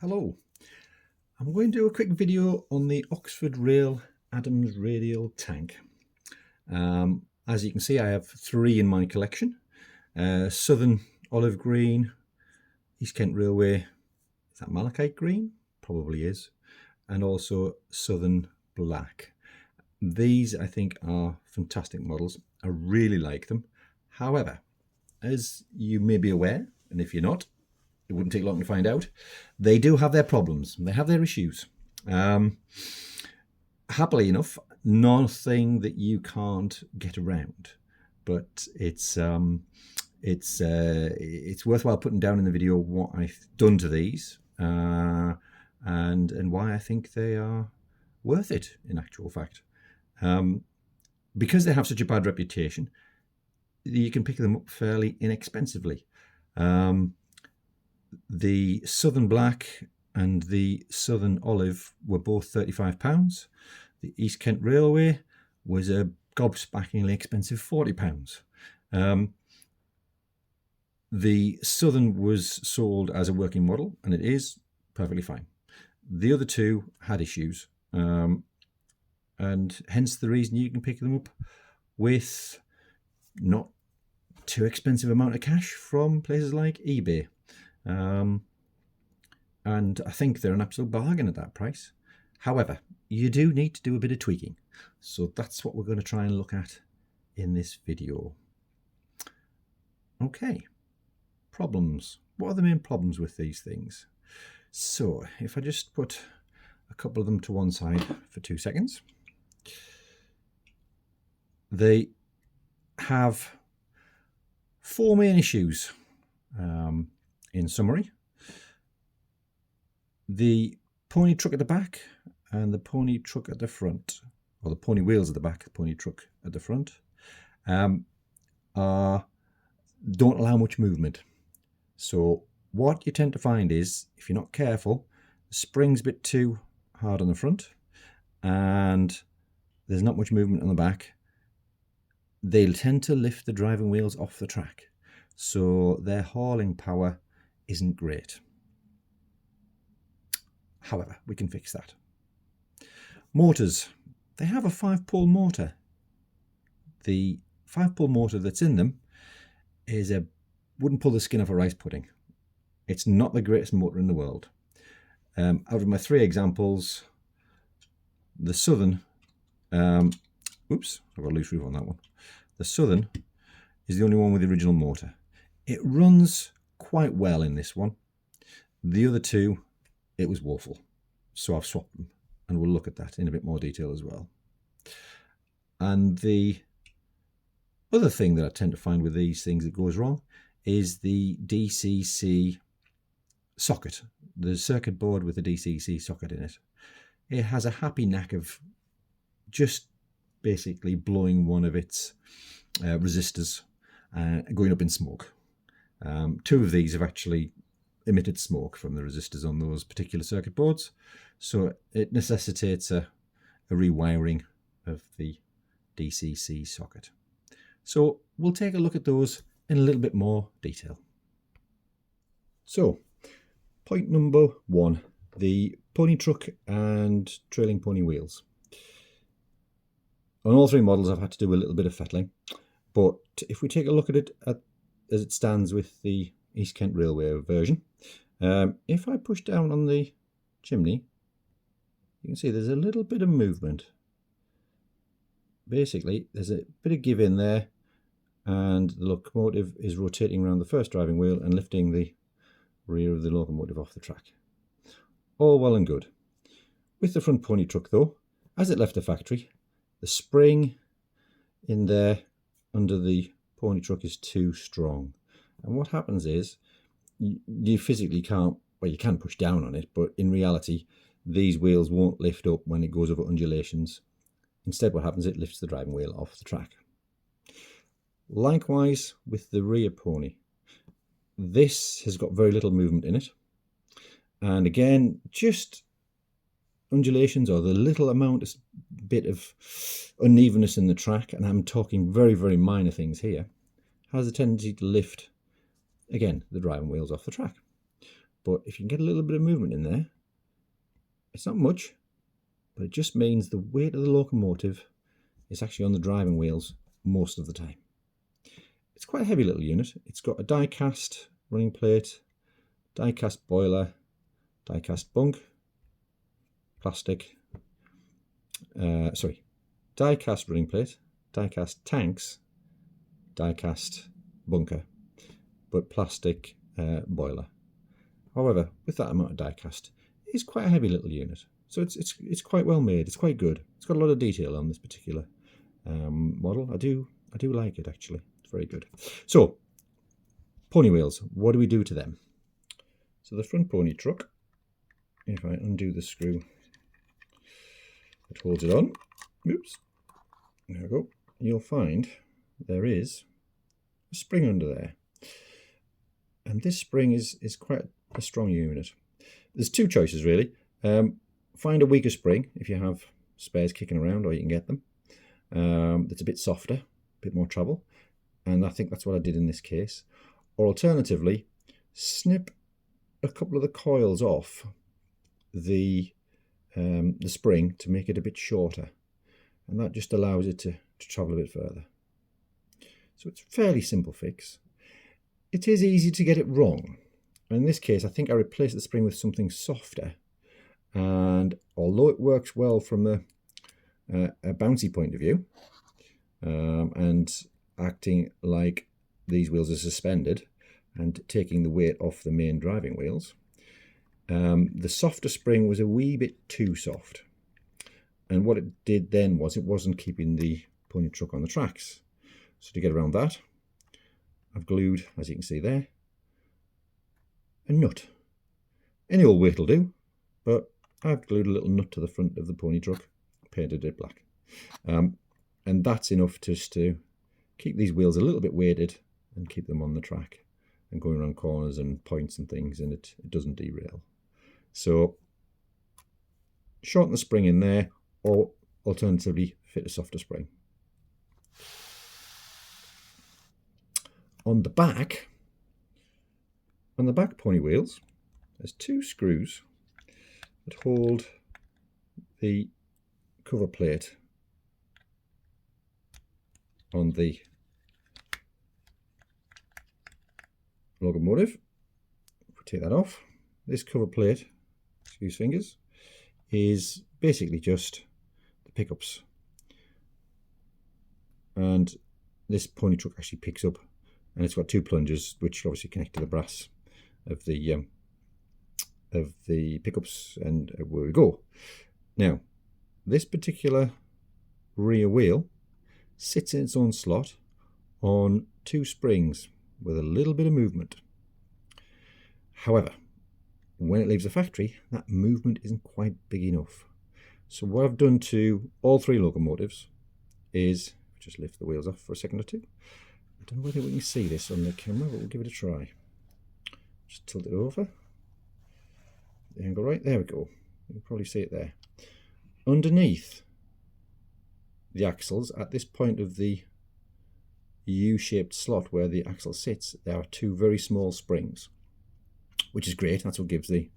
Hello, I'm going to do a quick video on the Oxford Rail Adams Radial tank. As you can see, I have three in my collection. Southern olive green, East Kent Railway, is that malachite green? Probably is. And also Southern black. These I think are fantastic models. I really like them. However, as you may be aware, and if you're not, it wouldn't take long to find out, they do have their problems. They have their issues. Happily enough, nothing that you can't get around, but it's worthwhile putting down in the video what I've done to these and why I think they are worth it in actual fact. Because they have such a bad reputation, you can pick them up fairly inexpensively. The Southern Black and the Southern Olive were both £35. The East Kent Railway was a gobsmackingly expensive £40. The Southern was sold as a working model, and it is perfectly fine. The other two had issues, and hence the reason you can pick them up with not too expensive amount of cash from places like eBay. And I think they're an absolute bargain at that price. However, you do need to do a bit of tweaking, so that's what we're going to try and look at in this video. Okay, problems. What are the main problems with these things? So if I just put a couple of them to one side for 2 seconds, they have 4 main issues. In summary, the pony truck at the back and the pony truck at the front, or the pony wheels at the back, the pony truck at the front, don't allow much movement. So what you tend to find is, if you're not careful, the spring's a bit too hard on the front and there's not much movement on the back, they'll tend to lift the driving wheels off the track. So their hauling power isn't great. However, we can fix that. Motors. They have a 5-pole motor. The 5-pole motor that's in them wouldn't pull the skin off a rice pudding. It's not the greatest motor in the world. Out of my 3 examples, the Southern, oops, I've got a loose roof on that one. The Southern is the only one with the original motor. It runs quite well in this one. The other 2, it was woeful. So I've swapped them, and we'll look at that in a bit more detail as well. And the other thing that I tend to find with these things that goes wrong is the DCC socket, the circuit board with the DCC socket in it. It has a happy knack of just basically blowing one of its resistors going up in smoke. 2 of these have actually emitted smoke from the resistors on those particular circuit boards, so it necessitates a rewiring of the DCC socket. So we'll take a look at those in a little bit more detail. So point number 1, the pony truck and trailing pony wheels. On all 3 models I've had to do a little bit of fettling, but if we take a look at it as it stands with the East Kent Railway version, if I push down on the chimney, you can see there's a little bit of movement. Basically, there's a bit of give in there, and the locomotive is rotating around the first driving wheel and lifting the rear of the locomotive off the track. All well and good. With the front pony truck though, as it left the factory, the spring in there under the pony truck is too strong, and what happens is you physically can't, well, you can push down on it, but in reality these wheels won't lift up when it goes over undulations. Instead what happens, it lifts the driving wheel off the track. Likewise with the rear pony, this has got very little movement in it, and again just undulations or the little amount of bit of unevenness in the track, and I'm talking very, very minor things here, has a tendency to lift, again, the driving wheels off the track. But if you can get a little bit of movement in there, it's not much, but it just means the weight of the locomotive is actually on the driving wheels most of the time. It's quite a heavy little unit. It's got a die-cast running plate, die-cast boiler, die-cast bunk, plastic, die-cast running plate, die-cast tanks, die-cast bunker, but plastic boiler. However, with that amount of die-cast, it's quite a heavy little unit. So it's quite well made. It's quite good. It's got a lot of detail on this particular model. I do like it, actually. It's very good. So, pony wheels. What do we do to them? So the front pony truck, if I undo the screw that holds it on, oops, there we go, you'll find there is a spring under there. And this spring is quite a strong unit. There's two choices, really. Find a weaker spring if you have spares kicking around, or you can get them. That's a bit softer, a bit more trouble. And I think that's what I did in this case. Or alternatively, snip a couple of the coils off the spring to make it a bit shorter. And that just allows it to travel a bit further. So it's a fairly simple fix. It is easy to get it wrong. In this case, I think I replaced the spring with something softer. And although it works well from a bouncy point of view, and acting like these wheels are suspended and taking the weight off the main driving wheels, the softer spring was a wee bit too soft. And what it did then was it wasn't keeping the pony truck on the tracks. So to get around that, I've glued, as you can see there, a nut. Any old weight will do, but I've glued a little nut to the front of the pony truck, painted it black. And that's enough just to keep these wheels a little bit weighted and keep them on the track and going around corners and points and things, and it doesn't derail. So shorten the spring in there, or alternatively fit a softer spring. On the back pony wheels, there's two screws that hold the cover plate on the locomotive. If we take that off, this cover plate, excuse fingers, is basically just the pickups. And this pony truck actually picks up, and it's got two plungers which obviously connect to the brass of the pickups, and where we go. Now, this particular rear wheel sits in its own slot on two springs with a little bit of movement. However, when it leaves the factory, that movement isn't quite big enough. So what I've done to all three locomotives is just lift the wheels off for a second or two. I don't know whether we can see this on the camera, but we'll give it a try. Just tilt it over. The angle right, there we go. You can probably see it there. Underneath the axles, at this point of the U-shaped slot where the axle sits, there are two very small springs, which is great. That's what gives the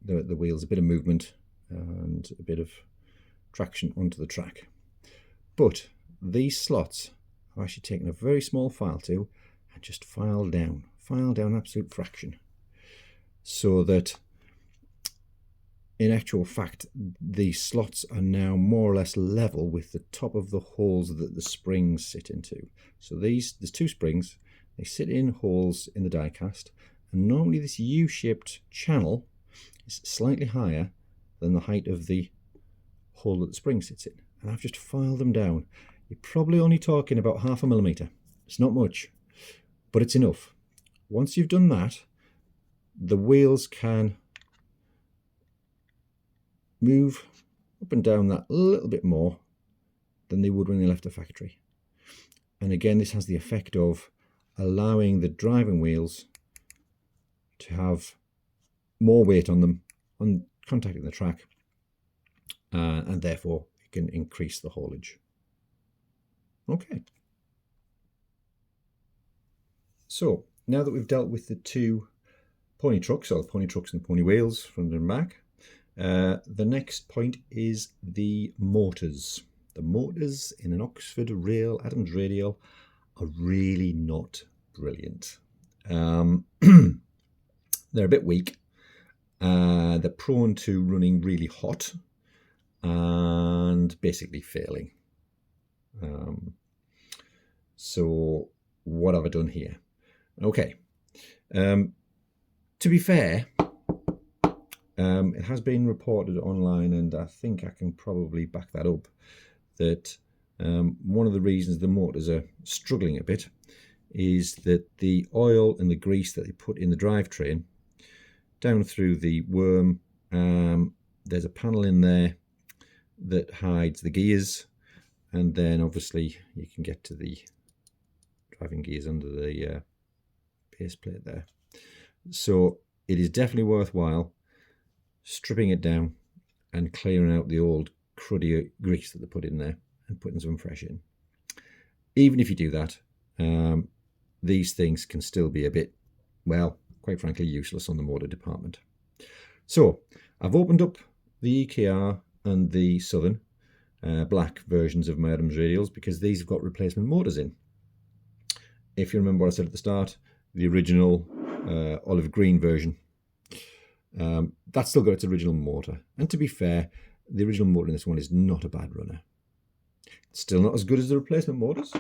wheels a bit of movement and a bit of traction onto the track. But these slots I've actually taken a very small file to and just filed down an absolute fraction, so that in actual fact the slots are now more or less level with the top of the holes that the springs sit into. So there's two springs, they sit in holes in the die cast, and normally this U-shaped channel is slightly higher than the height of the hole that the spring sits in. And I've just filed them down. You're probably only talking about 0.5 millimeter. It's not much, but it's enough. Once you've done that, the wheels can move up and down that a little bit more than they would when they left the factory. And again, this has the effect of allowing the driving wheels to have more weight on them on contacting the track, and therefore it can increase the haulage. Okay. So now that we've dealt with the two pony trucks, or pony trucks and pony wheels, front and back. The next point is the motors. The motors in an Oxford Rail Adams Radial are really not brilliant. They're a bit weak. They're prone to running really hot and basically failing. So what have I done here? Okay. To be fair, it has been reported online, and I think I can probably back that up, that one of the reasons the motors are struggling a bit is that the oil and the grease that they put in the drivetrain down through the worm, there's a panel in there that hides the gears, and then obviously you can get to the driving gears under the base plate there. So it is definitely worthwhile stripping it down and clearing out the old cruddy grease that they put in there and putting some fresh in. Even if you do that, these things can still be a bit, well, quite frankly, useless on the motor department. So I've opened up the EKR and the Southern black versions of my Adams Radials because these have got replacement motors in. If you remember what I said at the start, the original olive green version, that's still got its original motor. And to be fair, the original motor in this one is not a bad runner. It's still not as good as the replacement motors,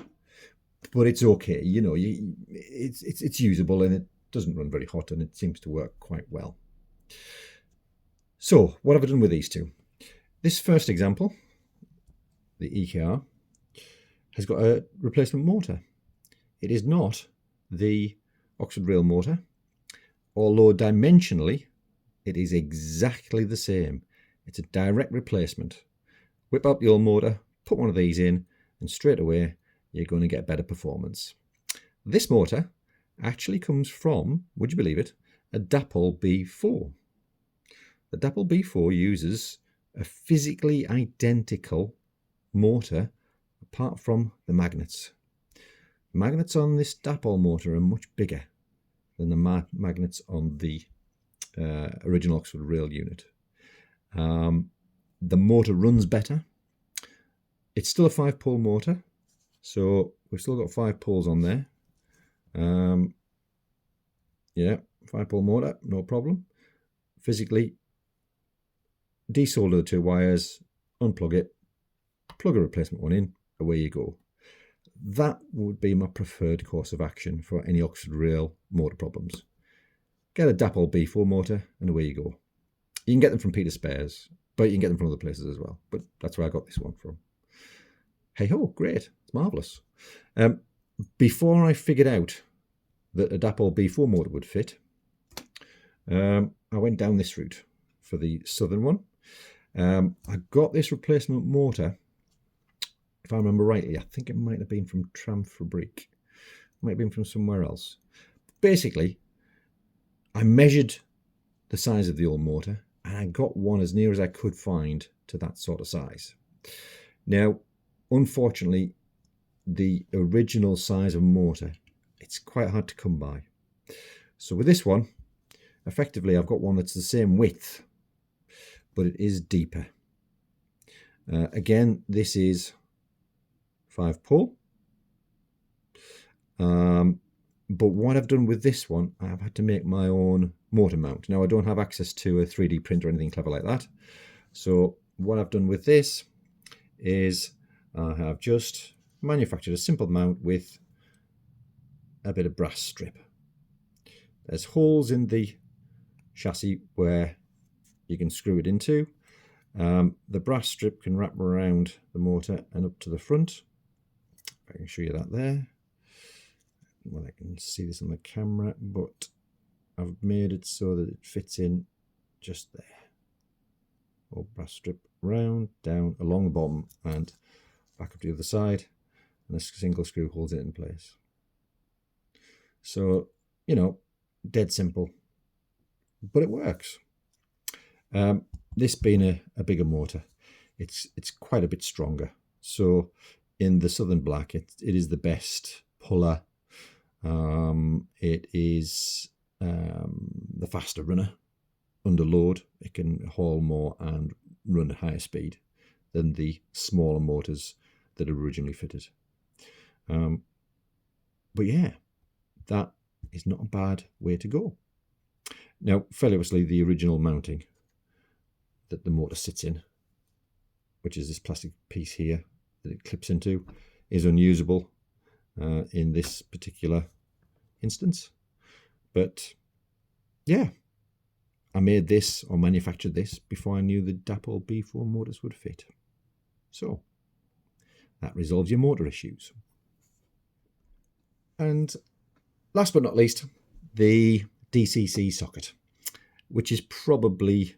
but it's okay. You know, it's usable, and it doesn't run very hot, and it seems to work quite well. So what have I done with these two? This first example, the EKR, has got a replacement motor. It is not the Oxford Rail motor, although dimensionally it is exactly the same. It's a direct replacement. Whip out the old motor, put one of these in, and straight away you're going to get better performance. This motor actually comes from, would you believe it, a Dapol B4. The Dapol B4 uses a physically identical motor apart from the magnets. The magnets on this Dapol motor are much bigger than the magnets on the original Oxford Rail unit. The motor runs better. It's still a 5-pole motor, so we've still got 5 poles on there. Yeah, 5-pole motor, no problem. Physically, desolder the 2 wires, unplug it, plug a replacement one in, away you go. That would be my preferred course of action for any Oxford Rail motor problems. Get a Dapol B4 motor and away you go. You can get them from Peter Spares, but you can get them from other places as well. But that's where I got this one from. Hey ho, great, it's marvellous. Before I figured out that a Dapol B4 motor would fit, I went down this route for the Southern one. I got this replacement motor, if I remember rightly. I think it might have been from Tramfabrique. Might have been from somewhere else. Basically, I measured the size of the old motor and I got one as near as I could find to that sort of size. Now, unfortunately, the original size of motor, it's quite hard to come by. So with this one, effectively I've got one that's the same width, but it is deeper. Again, this is 5-pole. But what I've done with this one, I've had to make my own motor mount. Now, I don't have access to a 3D printer or anything clever like that. So what I've done with this is I have just manufactured a simple mount with a bit of brass strip. There's holes in the chassis where you can screw it into. The brass strip can wrap around the motor and up to the front. I can show you that there. Well, I can see this on the camera, but I've made it so that it fits in just there. Or brass strip round, down, along the bottom, and back up to the other side, and a single screw holds it in place. So, you know, dead simple, but it works. This being a bigger motor, it's quite a bit stronger. So in the Southern Black, it is the best puller. It is the faster runner. Under load, it can haul more and run at higher speed than the smaller motors that are originally fitted. But yeah, that is not a bad way to go. Now, fairly obviously, the original mounting that the motor sits in, which is this plastic piece here that it clips into, is unusable in this particular instance. But yeah, I made this or manufactured this before I knew the Dapol B4 motors would fit. So that resolves your motor issues. And last but not least, the DCC socket, which is probably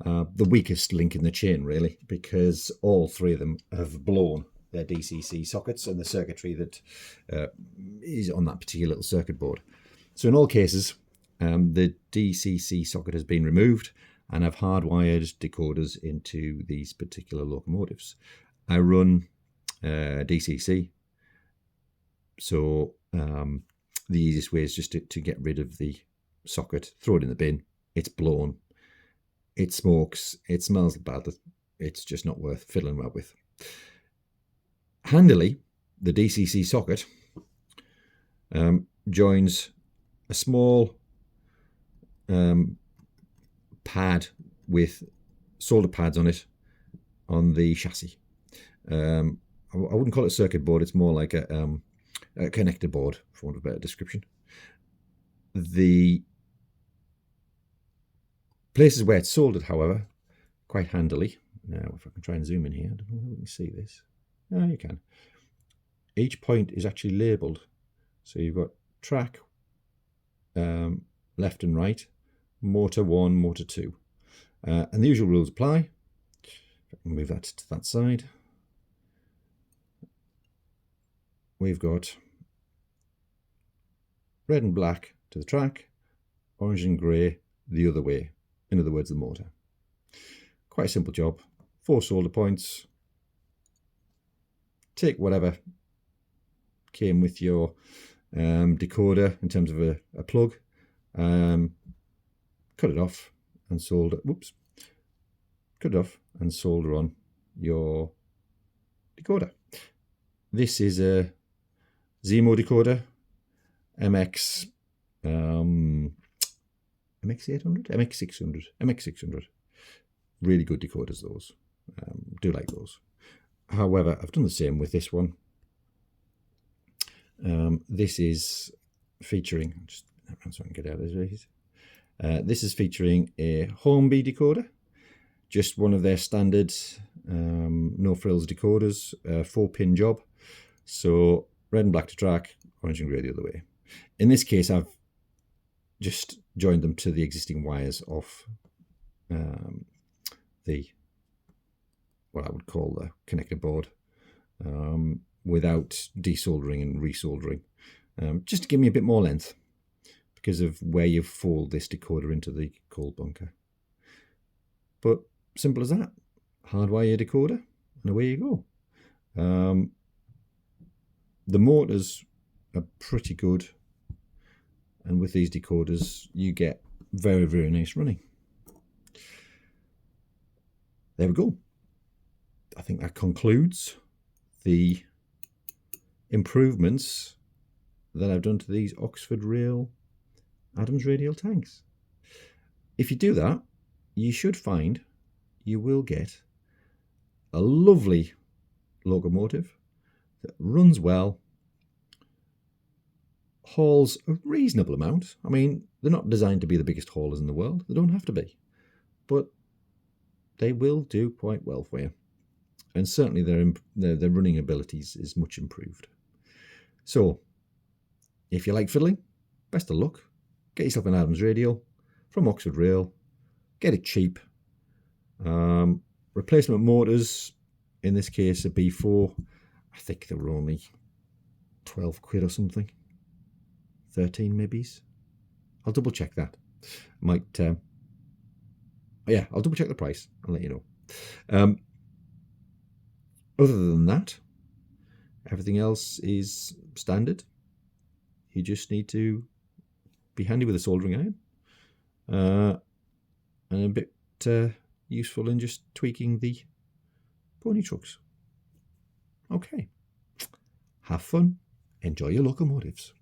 the weakest link in the chain, really, because all three of them have blown their DCC sockets and the circuitry that is on that particular little circuit board. So in all cases, the DCC socket has been removed, and I've hardwired decoders into these particular locomotives. I run DCC, so the easiest way is just to get rid of the socket, throw it in the bin. It's blown, it smokes, it smells bad, it's just not worth fiddling about with. Handily, the DCC socket joins a small pad with solder pads on it on the chassis. I wouldn't call it a circuit board, it's more like a connector board, for want of a better description. The places where it's soldered, however, quite handily. Now, if I can try and zoom in here, I don't know if you can see this. No, you can. Each point is actually labelled. So you've got track, left and right, motor 1, motor 2. And the usual rules apply. If I can move that to that side. We've got red and black to the track, orange and grey the other way, in other words the motor. Quite a simple job. 4 solder points. Take whatever came with your decoder in terms of a plug, cut it off and solder, cut it off and solder on your decoder. This is a Zemo decoder, MX800, MX600. Really good decoders, those. Do like those. However, I've done the same with this one. This is featuring, just so I can get out of this. This is featuring a Hornby decoder, just one of their standard no frills decoders, 4-pin job. So red and black to track, orange and grey the other way. In this case, I've just joined them to the existing wires of what I would call the connector board, without desoldering and resoldering, just to give me a bit more length because of where you fold this decoder into the cold bunker. But simple as that. Hardwire your decoder and away you go. The motors are pretty good, and with these decoders you get very, very nice running. There we go. I think that concludes the improvements that I've done to these Oxford Rail Adams Radial tanks. If you do that, you should find you will get a lovely locomotive that runs well, hauls a reasonable amount. I mean, they're not designed to be the biggest haulers in the world. They don't have to be. But they will do quite well for you. And certainly their running abilities is much improved. So, if you like fiddling, best of luck. Get yourself an Adams Radial from Oxford Rail. Get it cheap. Replacement motors, in this case a B4, I think they were only 12 quid or something. 13 maybe. I'll double check that. Yeah, I'll double check the price and let you know. Other than that, everything else is standard. You just need to be handy with a soldering iron, and a bit useful in just tweaking the pony trucks. Okay, have fun, enjoy your locomotives.